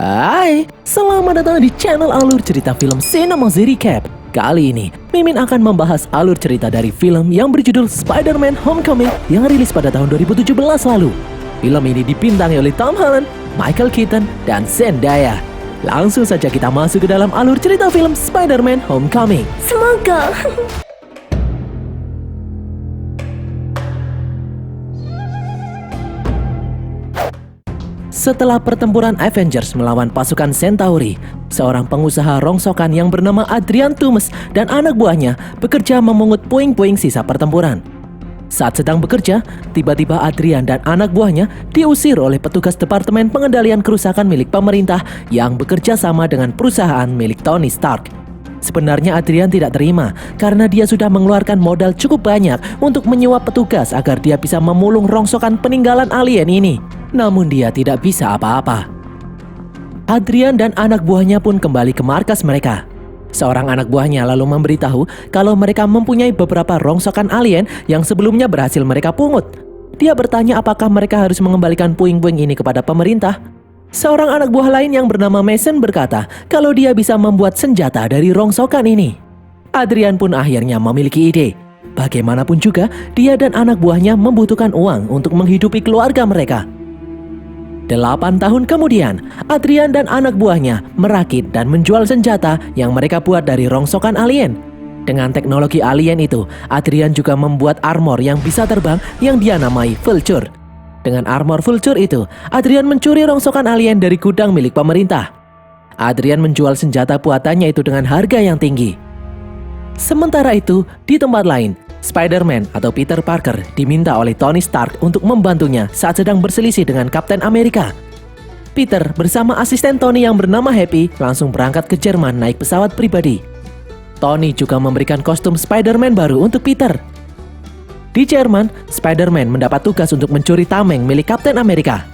Hai, selamat datang di channel alur cerita film Cinemozzy Recap. Kali ini, Mimin akan membahas alur cerita dari film yang berjudul Spider-Man Homecoming yang rilis pada tahun 2017 lalu. Film ini dibintangi oleh Tom Holland, Michael Keaton, dan Zendaya. Langsung saja kita masuk ke dalam alur cerita film Spider-Man Homecoming. Semoga. Setelah pertempuran Avengers melawan pasukan Centauri, seorang pengusaha rongsokan yang bernama Adrian Toomes dan anak buahnya bekerja memungut puing-puing sisa pertempuran. Saat sedang bekerja, tiba-tiba Adrian dan anak buahnya diusir oleh petugas Departemen Pengendalian Kerusakan milik pemerintah yang bekerja sama dengan perusahaan milik Tony Stark. Sebenarnya Adrian tidak terima karena dia sudah mengeluarkan modal cukup banyak untuk menyuap petugas agar dia bisa memulung rongsokan peninggalan alien ini. Namun dia tidak bisa apa-apa. Adrian dan anak buahnya pun kembali ke markas mereka. Seorang anak buahnya lalu memberitahu kalau mereka mempunyai beberapa rongsokan alien yang sebelumnya berhasil mereka pungut. Dia bertanya apakah mereka harus mengembalikan puing-puing ini kepada pemerintah. Seorang anak buah lain yang bernama Mason berkata kalau dia bisa membuat senjata dari rongsokan ini. Adrian pun akhirnya memiliki ide. Bagaimanapun juga, dia dan anak buahnya membutuhkan uang untuk menghidupi keluarga mereka. 8 tahun kemudian, Adrian dan anak buahnya merakit dan menjual senjata yang mereka buat dari rongsokan alien. Dengan teknologi alien itu, Adrian juga membuat armor yang bisa terbang yang dia namai Vulture. Dengan armor Vulture itu, Adrian mencuri rongsokan alien dari gudang milik pemerintah. Adrian menjual senjata buatannya itu dengan harga yang tinggi. Sementara itu, di tempat lain, Spider-Man atau Peter Parker diminta oleh Tony Stark untuk membantunya saat sedang berselisih dengan Kapten Amerika. Peter bersama asisten Tony yang bernama Happy langsung berangkat ke Jerman naik pesawat pribadi. Tony juga memberikan kostum Spider-Man baru untuk Peter. Di Jerman, Spider-Man mendapat tugas untuk mencuri tameng milik Kapten Amerika.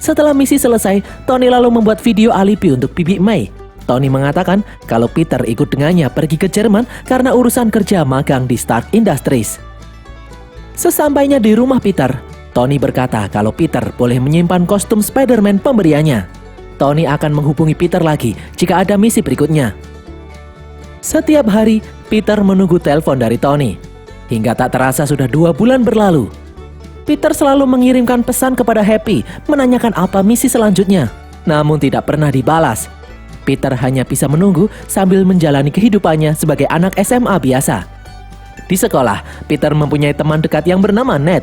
Setelah misi selesai, Tony lalu membuat video alibi untuk Bibi May. Tony mengatakan kalau Peter ikut dengannya pergi ke Jerman karena urusan kerja magang di Stark Industries. Sesampainya di rumah Peter, Tony berkata kalau Peter boleh menyimpan kostum Spider-Man pemberiannya. Tony akan menghubungi Peter lagi jika ada misi berikutnya. Setiap hari, Peter menunggu telepon dari Tony. Hingga tak terasa sudah 2 bulan berlalu. Peter selalu mengirimkan pesan kepada Happy menanyakan apa misi selanjutnya, namun tidak pernah dibalas. Peter hanya bisa menunggu sambil menjalani kehidupannya sebagai anak SMA biasa. Di sekolah, Peter mempunyai teman dekat yang bernama Ned.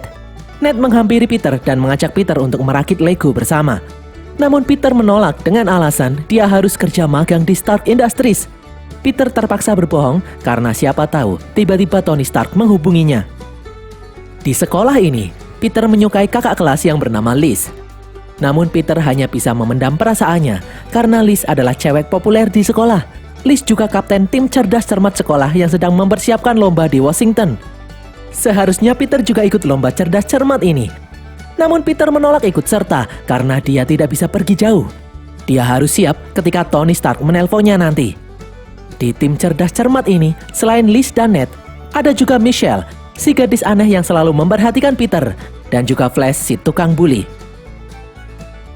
Ned menghampiri Peter dan mengajak Peter untuk merakit Lego bersama. Namun Peter menolak dengan alasan dia harus kerja magang di Stark Industries. Peter terpaksa berbohong karena siapa tahu tiba-tiba Tony Stark menghubunginya. Di sekolah ini, Peter menyukai kakak kelas yang bernama Liz. Namun Peter hanya bisa memendam perasaannya karena Liz adalah cewek populer di sekolah. Liz juga kapten tim cerdas cermat sekolah yang sedang mempersiapkan lomba di Washington. Seharusnya Peter juga ikut lomba cerdas cermat ini. Namun Peter menolak ikut serta karena dia tidak bisa pergi jauh. Dia harus siap ketika Tony Stark menelponnya nanti. Di tim cerdas cermat ini, selain Liz dan Ned, ada juga Michelle, si gadis aneh yang selalu memperhatikan Peter, dan juga Flash, si tukang bully.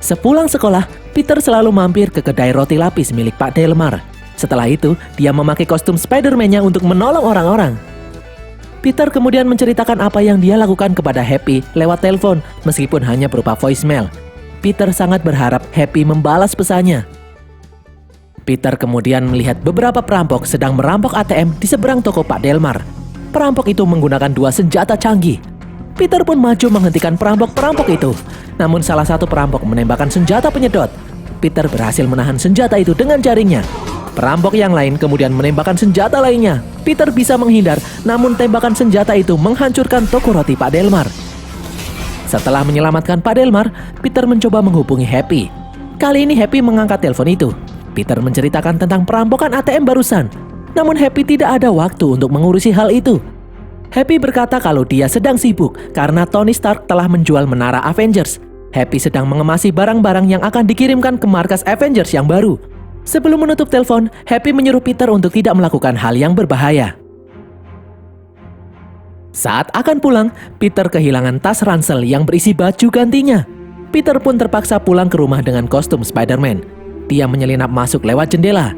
Sepulang sekolah, Peter selalu mampir ke kedai roti lapis milik Pak Delmar. Setelah itu, dia memakai kostum Spider-Man-nya untuk menolong orang-orang. Peter kemudian menceritakan apa yang dia lakukan kepada Happy lewat telepon, meskipun hanya berupa voicemail. Peter sangat berharap Happy membalas pesannya. Peter kemudian melihat beberapa perampok sedang merampok ATM di seberang toko Pak Delmar. Perampok itu menggunakan 2 senjata canggih. Peter pun maju menghentikan perampok-perampok itu. Namun salah satu perampok menembakkan senjata penyedot. Peter berhasil menahan senjata itu dengan jaringnya. Perampok yang lain kemudian menembakkan senjata lainnya. Peter bisa menghindar, namun tembakan senjata itu menghancurkan toko roti Pak Delmar. Setelah menyelamatkan Pak Delmar, Peter mencoba menghubungi Happy. Kali ini Happy mengangkat telepon itu. Peter menceritakan tentang perampokan ATM barusan. Namun Happy tidak ada waktu untuk mengurusi hal itu. Happy berkata kalau dia sedang sibuk karena Tony Stark telah menjual menara Avengers. Happy sedang mengemasi barang-barang yang akan dikirimkan ke markas Avengers yang baru. Sebelum menutup telepon, Happy menyuruh Peter untuk tidak melakukan hal yang berbahaya. Saat akan pulang, Peter kehilangan tas ransel yang berisi baju gantinya. Peter pun terpaksa pulang ke rumah dengan kostum Spider-Man. dia menyelinap masuk lewat jendela.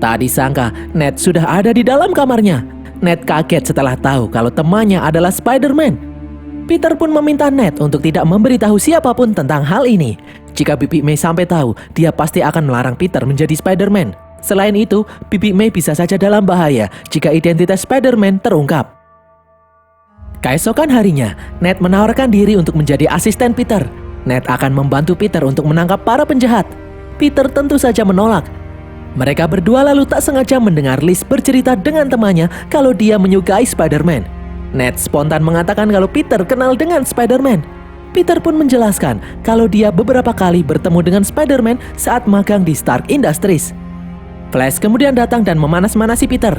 Tak disangka, Ned sudah ada di dalam kamarnya. Ned kaget setelah tahu kalau temannya adalah Spider-Man. Peter pun meminta Ned untuk tidak memberitahu siapapun tentang hal ini. Jika Bibi May sampai tahu, dia pasti akan melarang Peter menjadi Spider-Man. Selain itu, Bibi May bisa saja dalam bahaya jika identitas Spider-Man terungkap. Keesokan harinya, Ned menawarkan diri untuk menjadi asisten Peter. Ned akan membantu Peter untuk menangkap para penjahat. Peter tentu saja menolak. Mereka berdua lalu tak sengaja mendengar Liz bercerita dengan temannya kalau dia menyukai Spider-Man. Ned spontan mengatakan kalau Peter kenal dengan Spider-Man. Peter pun menjelaskan kalau dia beberapa kali bertemu dengan Spider-Man saat magang di Stark Industries. Flash kemudian datang dan memanas-manasi Peter.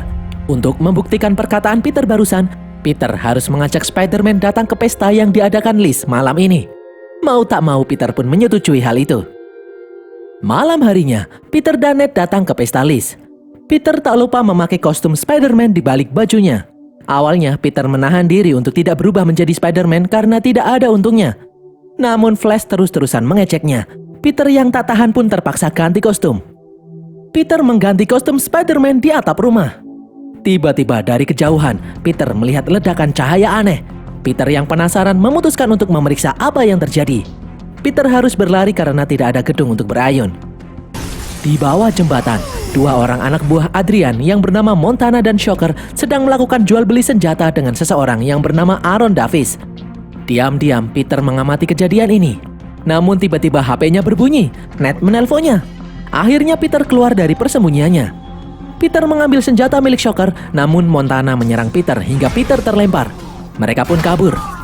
Untuk membuktikan perkataan Peter barusan, Peter harus mengajak Spider-Man datang ke pesta yang diadakan Liz malam ini. Mau tak mau Peter pun menyetujui hal itu. Malam harinya, Peter dan Ned datang ke pesta Liz. Peter tak lupa memakai kostum Spider-Man di balik bajunya. Awalnya Peter menahan diri untuk tidak berubah menjadi Spider-Man karena tidak ada untungnya. Namun Flash terus-terusan mengeceknya. Peter yang tak tahan pun terpaksa ganti kostum. Peter mengganti kostum Spider-Man di atap rumah. Tiba-tiba dari kejauhan, Peter melihat ledakan cahaya aneh. Peter yang penasaran memutuskan untuk memeriksa apa yang terjadi. Peter harus berlari karena tidak ada gedung untuk berayun. Di bawah jembatan, dua orang anak buah Adrian yang bernama Montana dan Shocker sedang melakukan jual beli senjata dengan seseorang yang bernama Aaron Davis. Diam-diam Peter mengamati kejadian ini. Namun tiba-tiba HP-nya berbunyi. Ned menelponnya. Akhirnya Peter keluar dari persembunyiannya. Peter mengambil senjata milik Shocker, namun Montana menyerang Peter hingga Peter terlempar. Mereka pun kabur.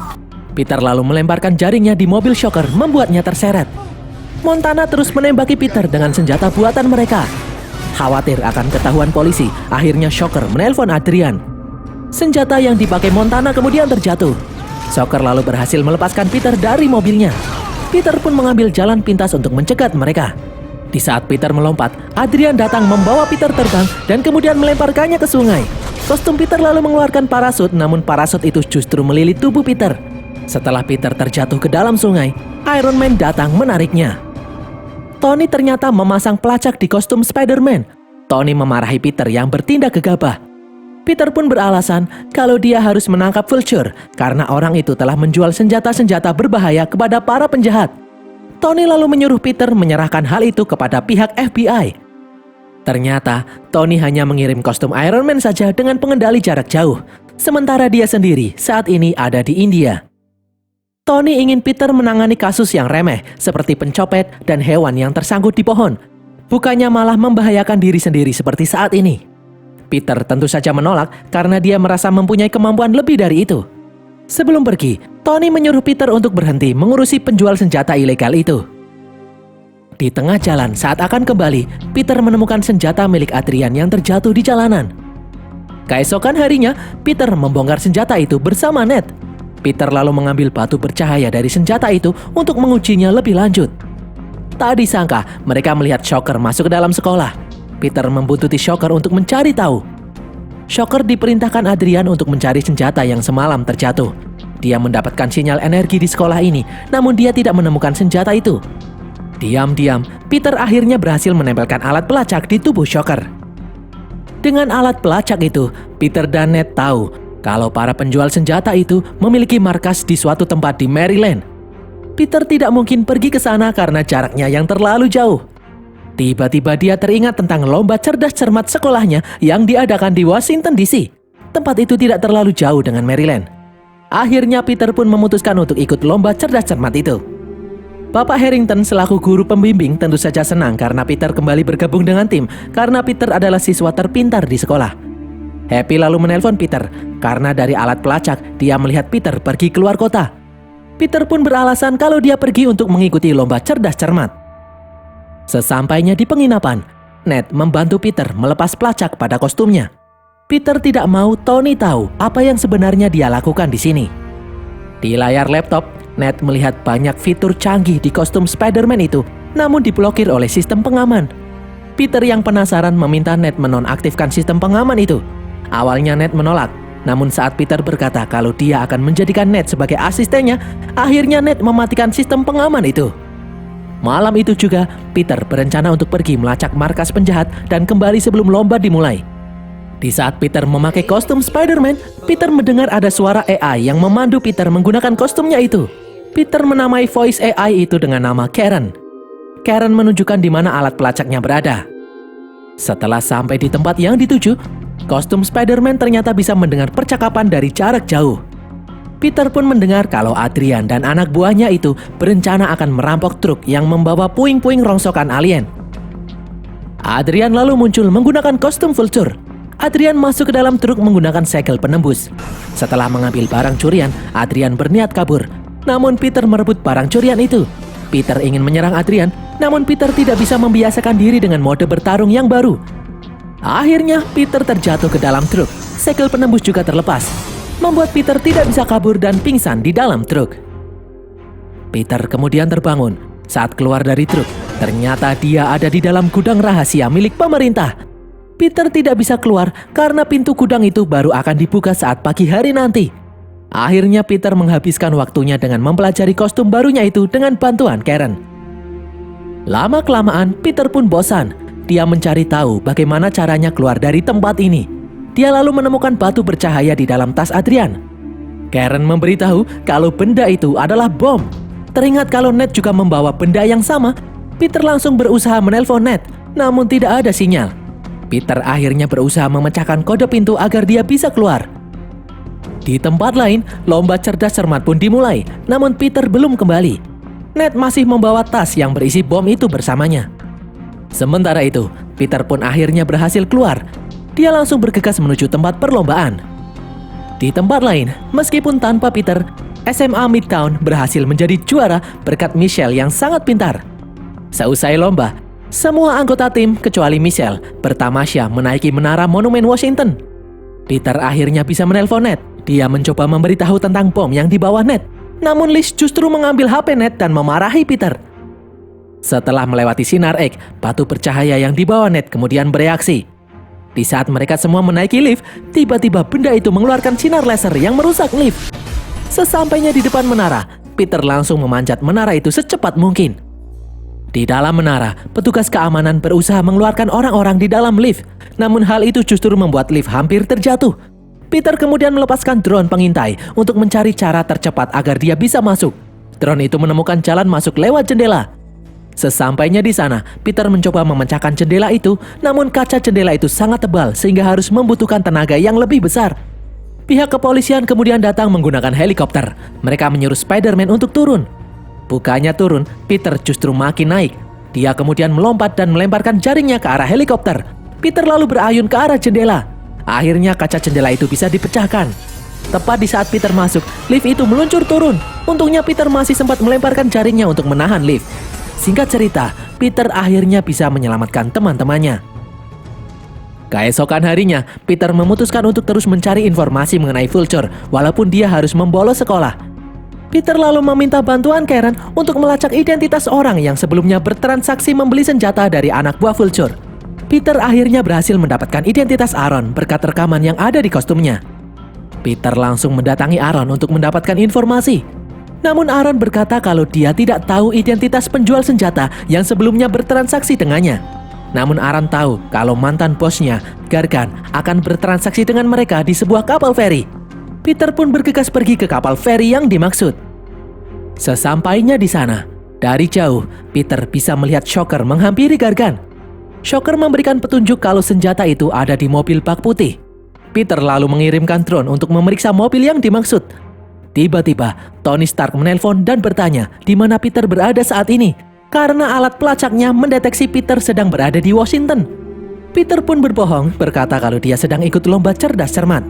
Peter lalu melemparkan jaringnya di mobil Shocker, membuatnya terseret. Montana terus menembaki Peter dengan senjata buatan mereka. Khawatir akan ketahuan polisi, akhirnya Shocker menelpon Adrian. Senjata yang dipakai Montana kemudian terjatuh. Shocker lalu berhasil melepaskan Peter dari mobilnya. Peter pun mengambil jalan pintas untuk mencegat mereka. Di saat Peter melompat, Adrian datang membawa Peter terbang dan kemudian melemparkannya ke sungai. Kostum Peter lalu mengeluarkan parasut, namun parasut itu justru melilit tubuh Peter. Setelah Peter terjatuh ke dalam sungai, Iron Man datang menariknya. Tony ternyata memasang pelacak di kostum Spider-Man. Tony memarahi Peter yang bertindak gegabah. Peter pun beralasan kalau dia harus menangkap Vulture karena orang itu telah menjual senjata-senjata berbahaya kepada para penjahat. Tony lalu menyuruh Peter menyerahkan hal itu kepada pihak FBI. Ternyata, Tony hanya mengirim kostum Iron Man saja dengan pengendali jarak jauh, sementara dia sendiri saat ini ada di India. Tony ingin Peter menangani kasus yang remeh, seperti pencopet dan hewan yang tersangkut di pohon, bukannya malah membahayakan diri sendiri seperti saat ini. Peter tentu saja menolak karena dia merasa mempunyai kemampuan lebih dari itu. Sebelum pergi, Tony menyuruh Peter untuk berhenti mengurusi penjual senjata ilegal itu. Di tengah jalan saat akan kembali, Peter menemukan senjata milik Adrian yang terjatuh di jalanan. Keesokan harinya, Peter membongkar senjata itu bersama Ned. Peter lalu mengambil batu bercahaya dari senjata itu untuk mengujinya lebih lanjut. Tak disangka, mereka melihat Shocker masuk ke dalam sekolah. Peter membuntuti Shocker untuk mencari tahu. Shocker diperintahkan Adrian untuk mencari senjata yang semalam terjatuh. Dia mendapatkan sinyal energi di sekolah ini, namun dia tidak menemukan senjata itu. Diam-diam, Peter akhirnya berhasil menempelkan alat pelacak di tubuh Shocker. Dengan alat pelacak itu, Peter dan Ned tahu kalau para penjual senjata itu memiliki markas di suatu tempat di Maryland. Peter tidak mungkin pergi ke sana karena jaraknya yang terlalu jauh. Tiba-tiba dia teringat tentang lomba cerdas cermat sekolahnya yang diadakan di Washington DC. Tempat itu tidak terlalu jauh dengan Maryland. Akhirnya Peter pun memutuskan untuk ikut lomba cerdas cermat itu. Bapak Harrington selaku guru pembimbing tentu saja senang karena Peter kembali bergabung dengan tim karena Peter adalah siswa terpintar di sekolah. Happy lalu menelpon Peter karena dari alat pelacak dia melihat Peter pergi keluar kota. Peter pun beralasan kalau dia pergi untuk mengikuti lomba cerdas cermat. Sesampainya di penginapan, Ned membantu Peter melepas pelacak pada kostumnya. Peter tidak mau Tony tahu apa yang sebenarnya dia lakukan di sini. Di layar laptop, Ned melihat banyak fitur canggih di kostum Spider-Man itu, namun diblokir oleh sistem pengaman. Peter yang penasaran meminta Ned menonaktifkan sistem pengaman itu. Awalnya Ned menolak, namun saat Peter berkata kalau dia akan menjadikan Ned sebagai asistennya, akhirnya Ned mematikan sistem pengaman itu. Malam itu juga, Peter berencana untuk pergi melacak markas penjahat dan kembali sebelum lomba dimulai. Di saat Peter memakai kostum Spider-Man, Peter mendengar ada suara AI yang memandu Peter menggunakan kostumnya itu. Peter menamai voice AI itu dengan nama Karen. Karen menunjukkan di mana alat pelacaknya berada. Setelah sampai di tempat yang dituju, kostum Spider-Man ternyata bisa mendengar percakapan dari jarak jauh. Peter pun mendengar kalau Adrian dan anak buahnya itu berencana akan merampok truk yang membawa puing-puing rongsokan alien. Adrian lalu muncul menggunakan kostum Vulture. Adrian masuk ke dalam truk menggunakan segel penembus. Setelah mengambil barang curian, Adrian berniat kabur. Namun Peter merebut barang curian itu. Peter ingin menyerang Adrian, namun Peter tidak bisa membiasakan diri dengan mode bertarung yang baru. Akhirnya Peter terjatuh ke dalam truk. Segel penembus juga terlepas, membuat Peter tidak bisa kabur dan pingsan di dalam truk. Peter kemudian terbangun. Saat keluar dari truk, ternyata dia ada di dalam gudang rahasia milik pemerintah. Peter tidak bisa keluar karena pintu gudang itu baru akan dibuka saat pagi hari nanti. Akhirnya Peter menghabiskan waktunya dengan mempelajari kostum barunya itu dengan bantuan Karen. Lama-kelamaan Peter pun bosan. Dia mencari tahu bagaimana caranya keluar dari tempat ini. Dia lalu menemukan batu bercahaya di dalam tas Adrian. Karen memberitahu kalau benda itu adalah bom. Teringat kalau Ned juga membawa benda yang sama, Peter langsung berusaha menelpon Ned, namun tidak ada sinyal. Peter akhirnya berusaha memecahkan kode pintu agar dia bisa keluar. Di tempat lain, lomba cerdas cermat pun dimulai, namun Peter belum kembali. Ned masih membawa tas yang berisi bom itu bersamanya. Sementara itu, Peter pun akhirnya berhasil keluar. Dia langsung bergegas menuju tempat perlombaan. Di tempat lain, meskipun tanpa Peter, SMA Midtown berhasil menjadi juara berkat Michelle yang sangat pintar. Seusai lomba, semua anggota tim kecuali Michelle bertamasya menaiki menara Monumen Washington. Peter akhirnya bisa menelpon Ned. Dia mencoba memberitahu tentang bom yang dibawa Ned. Namun Liz justru mengambil HP Ned dan memarahi Peter. Setelah melewati sinar X, batu bercahaya yang dibawa Ned kemudian bereaksi. Di saat mereka semua menaiki lift, tiba-tiba benda itu mengeluarkan sinar laser yang merusak lift. Sesampainya di depan menara, Peter langsung memanjat menara itu secepat mungkin. Di dalam menara, petugas keamanan berusaha mengeluarkan orang-orang di dalam lift. Namun hal itu justru membuat lift hampir terjatuh. Peter kemudian melepaskan drone pengintai untuk mencari cara tercepat agar dia bisa masuk. Drone itu menemukan jalan masuk lewat jendela. Sesampainya di sana, Peter mencoba memecahkan jendela itu, namun kaca jendela itu sangat tebal sehingga harus membutuhkan tenaga yang lebih besar. Pihak kepolisian kemudian datang menggunakan helikopter. Mereka menyuruh Spider-Man untuk turun. Bukannya turun, Peter justru makin naik. Dia kemudian melompat dan melemparkan jaringnya ke arah helikopter. Peter lalu berayun ke arah jendela. Akhirnya kaca jendela itu bisa dipecahkan. Tepat di saat Peter masuk, lift itu meluncur turun. Untungnya Peter masih sempat melemparkan jaringnya untuk menahan lift. Singkat cerita, Peter akhirnya bisa menyelamatkan teman-temannya. Keesokan harinya, Peter memutuskan untuk terus mencari informasi mengenai Vulture, walaupun dia harus membolos sekolah. Peter lalu meminta bantuan Karen untuk melacak identitas orang yang sebelumnya bertransaksi membeli senjata dari anak buah Vulture. Peter akhirnya berhasil mendapatkan identitas Aaron berkat rekaman yang ada di kostumnya. Peter langsung mendatangi Aaron untuk mendapatkan informasi. Namun Aaron berkata kalau dia tidak tahu identitas penjual senjata yang sebelumnya bertransaksi dengannya. Namun Aaron tahu kalau mantan bosnya, Gargan, akan bertransaksi dengan mereka di sebuah kapal feri. Peter pun bergegas pergi ke kapal feri yang dimaksud. Sesampainya di sana, dari jauh, Peter bisa melihat Shocker menghampiri Gargan. Shocker memberikan petunjuk kalau senjata itu ada di mobil bak putih. Peter lalu mengirimkan drone untuk memeriksa mobil yang dimaksud. Tiba-tiba, Tony Stark menelpon dan bertanya di mana Peter berada saat ini, karena alat pelacaknya mendeteksi Peter sedang berada di Washington. Peter pun berbohong, berkata kalau dia sedang ikut lomba cerdas cermat.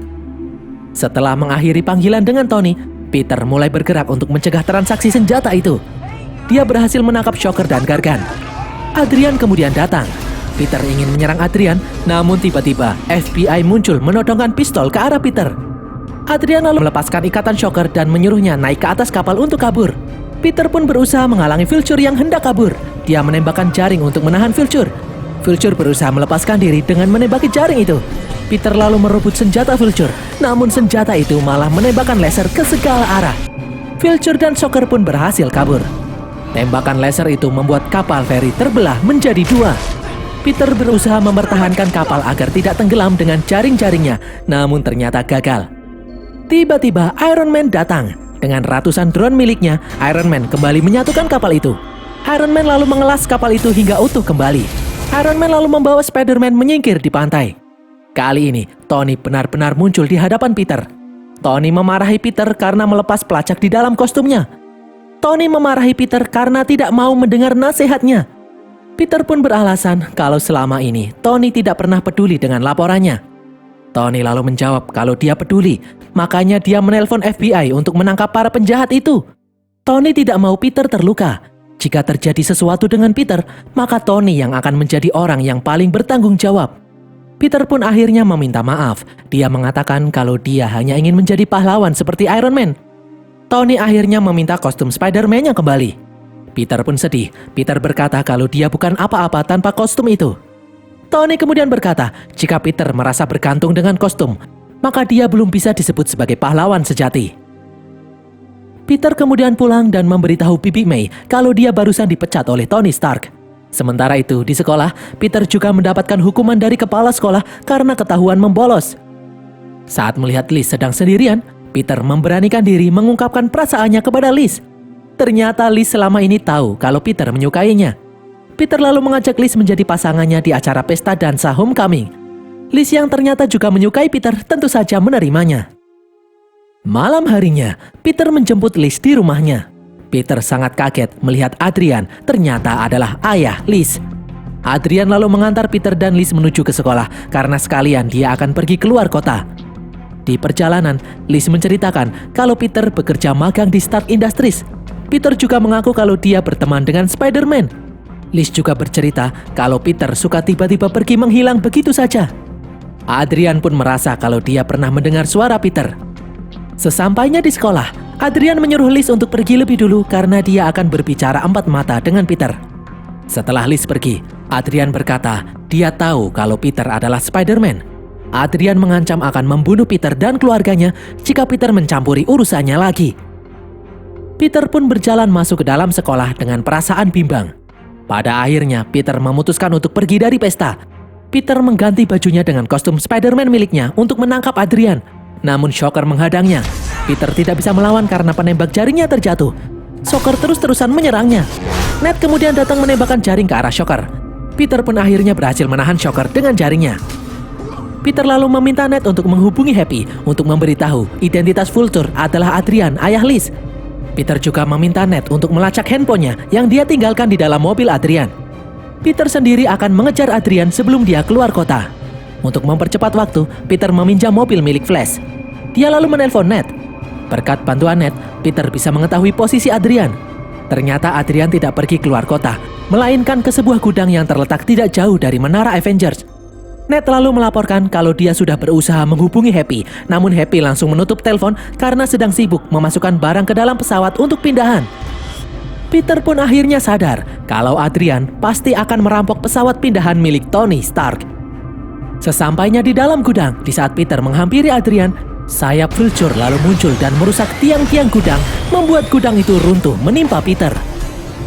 Setelah mengakhiri panggilan dengan Tony, Peter mulai bergerak untuk mencegah transaksi senjata itu. Dia berhasil menangkap Shocker dan Gargan. Adrian kemudian datang. Peter ingin menyerang Adrian, namun tiba-tiba FBI muncul menodongkan pistol ke arah Peter. Adrian lalu melepaskan ikatan Shocker dan menyuruhnya naik ke atas kapal untuk kabur. Peter pun berusaha menghalangi Vulture yang hendak kabur. Dia menembakkan jaring untuk menahan Vulture. Vulture berusaha melepaskan diri dengan menembaki jaring itu. Peter lalu merebut senjata Vulture, namun senjata itu malah menembakkan laser ke segala arah. Vulture dan Shocker pun berhasil kabur. Tembakan laser itu membuat kapal feri terbelah menjadi dua. Peter berusaha mempertahankan kapal agar tidak tenggelam dengan jaring-jaringnya, namun ternyata gagal. Tiba-tiba Iron Man datang. Dengan ratusan drone miliknya, Iron Man kembali menyatukan kapal itu. Iron Man lalu mengelas kapal itu hingga utuh kembali. Iron Man lalu membawa Spider-Man menyingkir di pantai. Kali ini, Tony benar-benar muncul di hadapan Peter. Tony memarahi Peter karena melepas pelacak di dalam kostumnya. Tony memarahi Peter karena tidak mau mendengar nasihatnya. Peter pun beralasan kalau selama ini Tony tidak pernah peduli dengan laporannya. Tony lalu menjawab kalau dia peduli, makanya dia menelpon FBI untuk menangkap para penjahat itu. Tony tidak mau Peter terluka. Jika terjadi sesuatu dengan Peter, maka Tony yang akan menjadi orang yang paling bertanggung jawab. Peter pun akhirnya meminta maaf. Dia mengatakan kalau dia hanya ingin menjadi pahlawan seperti Iron Man. Tony akhirnya meminta kostum Spider-Man-nya kembali. Peter pun sedih. Peter berkata kalau dia bukan apa-apa tanpa kostum itu. Tony kemudian berkata, jika Peter merasa bergantung dengan kostum, maka dia belum bisa disebut sebagai pahlawan sejati. Peter kemudian pulang dan memberitahu Bibi May kalau dia barusan dipecat oleh Tony Stark. Sementara itu, di sekolah, Peter juga mendapatkan hukuman dari kepala sekolah karena ketahuan membolos. Saat melihat Liz sedang sendirian, Peter memberanikan diri mengungkapkan perasaannya kepada Liz. Ternyata Liz selama ini tahu kalau Peter menyukainya. Peter lalu mengajak Liz menjadi pasangannya di acara pesta dansa homecoming. Liz yang ternyata juga menyukai Peter tentu saja menerimanya. Malam harinya, Peter menjemput Liz di rumahnya. Peter sangat kaget melihat Adrian ternyata adalah ayah Liz. Adrian lalu mengantar Peter dan Liz menuju ke sekolah karena sekalian dia akan pergi keluar kota. Di perjalanan, Liz menceritakan kalau Peter bekerja magang di Stark Industries. Peter juga mengaku kalau dia berteman dengan Spider-Man. Liz juga bercerita kalau Peter suka tiba-tiba pergi menghilang begitu saja. Adrian pun merasa kalau dia pernah mendengar suara Peter. Sesampainya di sekolah, Adrian menyuruh Liz untuk pergi lebih dulu karena dia akan berbicara empat mata dengan Peter. Setelah Liz pergi, Adrian berkata dia tahu kalau Peter adalah Spider-Man. Adrian mengancam akan membunuh Peter dan keluarganya jika Peter mencampuri urusannya lagi. Peter pun berjalan masuk ke dalam sekolah dengan perasaan bimbang. Pada akhirnya, Peter memutuskan untuk pergi dari pesta. Peter mengganti bajunya dengan kostum Spider-Man miliknya untuk menangkap Adrian. Namun Shocker menghadangnya. Peter tidak bisa melawan karena penembak jaringnya terjatuh. Shocker terus-terusan menyerangnya. Ned kemudian datang menembakkan jaring ke arah Shocker. Peter pun akhirnya berhasil menahan Shocker dengan jaringnya. Peter lalu meminta Ned untuk menghubungi Happy untuk memberitahu identitas Vulture adalah Adrian, ayah Liz. Peter juga meminta Ned untuk melacak handphonenya yang dia tinggalkan di dalam mobil Adrian. Peter sendiri akan mengejar Adrian sebelum dia keluar kota. Untuk mempercepat waktu, Peter meminjam mobil milik Flash. Dia lalu menelpon Ned. Berkat bantuan Ned, Peter bisa mengetahui posisi Adrian. Ternyata Adrian tidak pergi keluar kota, melainkan ke sebuah gudang yang terletak tidak jauh dari Menara Avengers. Ned lalu melaporkan kalau dia sudah berusaha menghubungi Happy, namun Happy langsung menutup telepon karena sedang sibuk memasukkan barang ke dalam pesawat untuk pindahan. Peter pun akhirnya sadar kalau Adrian pasti akan merampok pesawat pindahan milik Tony Stark. Sesampainya di dalam gudang, di saat Peter menghampiri Adrian, sayap Vulture lalu muncul dan merusak tiang-tiang gudang, membuat gudang itu runtuh menimpa Peter.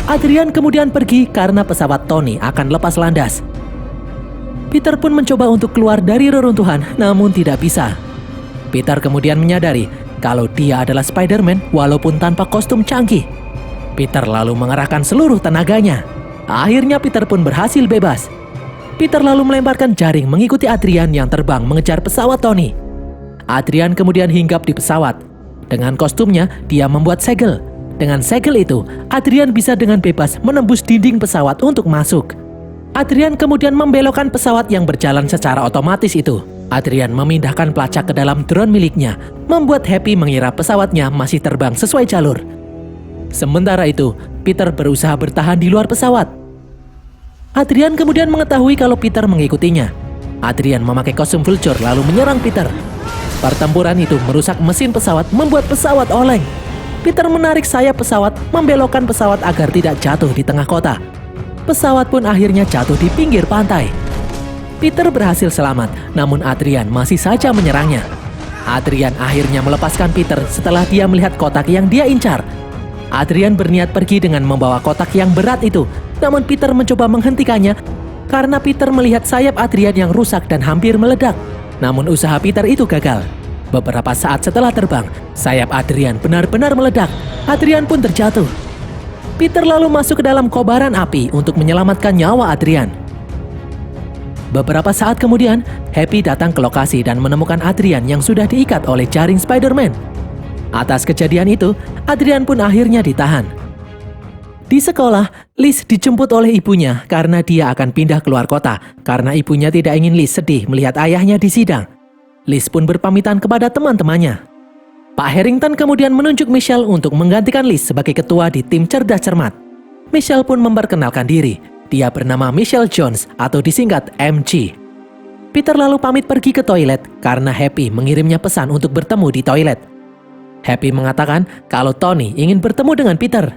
Adrian kemudian pergi karena pesawat Tony akan lepas landas. Peter pun mencoba untuk keluar dari reruntuhan, namun tidak bisa. Peter kemudian menyadari kalau dia adalah Spider-Man walaupun tanpa kostum canggih. Peter lalu mengerahkan seluruh tenaganya. Akhirnya Peter pun berhasil bebas. Peter lalu melemparkan jaring mengikuti Adrian yang terbang mengejar pesawat Tony. Adrian kemudian hinggap di pesawat. Dengan kostumnya, dia membuat segel. Dengan segel itu, Adrian bisa dengan bebas menembus dinding pesawat untuk masuk. Adrian kemudian membelokkan pesawat yang berjalan secara otomatis itu. Adrian memindahkan pelacak ke dalam drone miliknya, membuat Happy mengira pesawatnya masih terbang sesuai jalur. Sementara itu, Peter berusaha bertahan di luar pesawat. Adrian kemudian mengetahui kalau Peter mengikutinya. Adrian memakai kostum Vulture lalu menyerang Peter. Pertempuran itu merusak mesin pesawat, membuat pesawat oleng. Peter menarik sayap pesawat, membelokkan pesawat agar tidak jatuh di tengah kota. Pesawat pun akhirnya jatuh di pinggir pantai. Peter berhasil selamat, namun Adrian masih saja menyerangnya. Adrian akhirnya melepaskan Peter setelah dia melihat kotak yang dia incar. Adrian berniat pergi dengan membawa kotak yang berat itu, namun Peter mencoba menghentikannya karena Peter melihat sayap Adrian yang rusak dan hampir meledak. Namun usaha Peter itu gagal. Beberapa saat setelah terbang, sayap Adrian benar-benar meledak. Adrian pun terjatuh. Peter lalu masuk ke dalam kobaran api untuk menyelamatkan nyawa Adrian. Beberapa saat kemudian, Happy datang ke lokasi dan menemukan Adrian yang sudah diikat oleh jaring Spider-Man. Atas kejadian itu, Adrian pun akhirnya ditahan. Di sekolah, Liz dijemput oleh ibunya karena dia akan pindah keluar kota karena ibunya tidak ingin Liz sedih melihat ayahnya di sidang. Liz pun berpamitan kepada teman-temannya. Pak Harrington kemudian menunjuk Michelle untuk menggantikan Liz sebagai ketua di tim cerdas cermat. Michelle pun memperkenalkan diri. Dia bernama Michelle Jones atau disingkat MG. Peter lalu pamit pergi ke toilet karena Happy mengirimnya pesan untuk bertemu di toilet. Happy mengatakan kalau Tony ingin bertemu dengan Peter.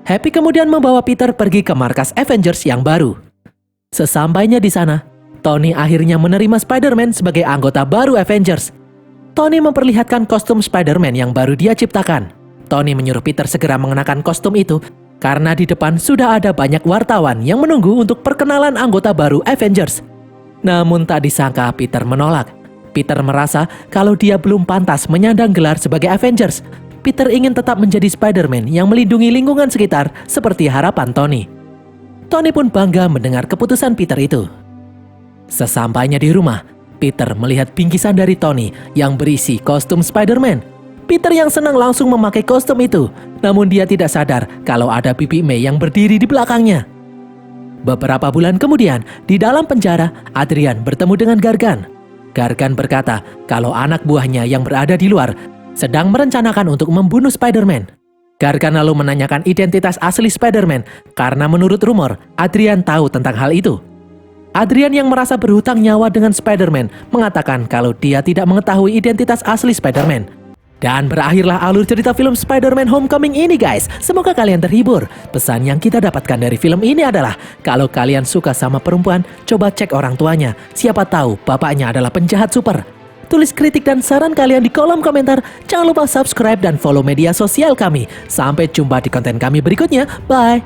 Happy kemudian membawa Peter pergi ke markas Avengers yang baru. Sesampainya di sana, Tony akhirnya menerima Spider-Man sebagai anggota baru Avengers. Tony memperlihatkan kostum Spider-Man yang baru dia ciptakan. Tony menyuruh Peter segera mengenakan kostum itu karena di depan sudah ada banyak wartawan yang menunggu untuk perkenalan anggota baru Avengers. Namun tak disangka Peter menolak. Peter merasa kalau dia belum pantas menyandang gelar sebagai Avengers. Peter ingin tetap menjadi Spider-Man yang melindungi lingkungan sekitar seperti harapan Tony. Tony pun bangga mendengar keputusan Peter itu. Sesampainya di rumah, Peter melihat bingkisan dari Tony yang berisi kostum Spider-Man. Peter yang senang langsung memakai kostum itu, namun dia tidak sadar kalau ada Bibi May yang berdiri di belakangnya. Beberapa bulan kemudian, di dalam penjara, Adrian bertemu dengan Gargan. Gargan berkata kalau anak buahnya yang berada di luar sedang merencanakan untuk membunuh Spider-Man. Gargan lalu menanyakan identitas asli Spider-Man karena menurut rumor, Adrian tahu tentang hal itu. Adrian yang merasa berhutang nyawa dengan Spider-Man mengatakan kalau dia tidak mengetahui identitas asli Spider-Man. Dan berakhirlah alur cerita film Spider-Man Homecoming ini guys. Semoga kalian terhibur. Pesan yang kita dapatkan dari film ini adalah kalau kalian suka sama perempuan, coba cek orang tuanya. Siapa tahu bapaknya adalah penjahat super. Tulis kritik dan saran kalian di kolom komentar. Jangan lupa subscribe dan follow media sosial kami. Sampai jumpa di konten kami berikutnya. Bye.